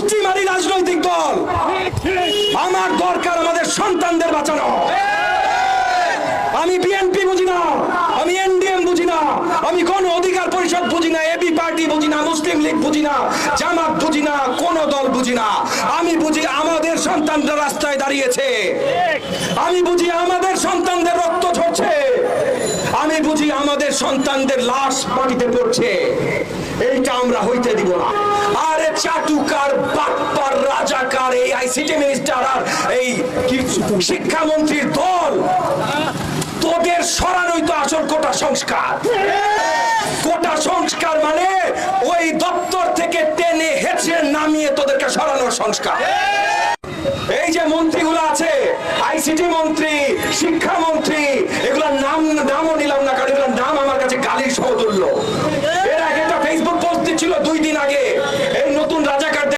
পুষ্টিমারি রাজনৈতিক দল। আমার দরকার আমাদের সন্তানদের বাঁচানো। আমি বিএনপি বুঝি না, আমি এনডিএম বুঝি না, আমি কোন অধিকার পরিষদ বুঝি না, এবি পার্টি বুঝি না, মুসলিম লীগ বুঝি না, জামাত বুঝি না, কোন দল বুঝি না। আমি বুঝি আমাদের সন্তানরা রাস্তায় দাঁড়িয়েছে, আমি বুঝি আমাদের সন্তানদের রক্ত ঝরছে, আমি বুঝি আমাদের সন্তানদের লাশ মাটিতে পড়ছে। এইটা আমরা হইতে দিব না। আরে চাটুকার বাটপার রাজাকার এই আইসিটি মিনিস্টার আর এই শিক্ষামন্ত্রীর দল, তোদের সরানোই তো আসল কোটা সংস্কার। কোটা সংস্কার মানে ওই দপ্তর থেকে টেনে হেঁচড়ে নামিয়ে তোদেরকে সরানোর সংস্কার। এই যে মন্ত্রীগুলো আছে, আইসিটি মন্ত্রী, শিক্ষামন্ত্রী, এগুলোর নামও নিলাম না, কারণ এগুলোর নাম আমার কাছে গালির সমতুল্য। এর আগে একটা ফেসবুক পোস্ট দিচ্ছিল 2 দিন আগে,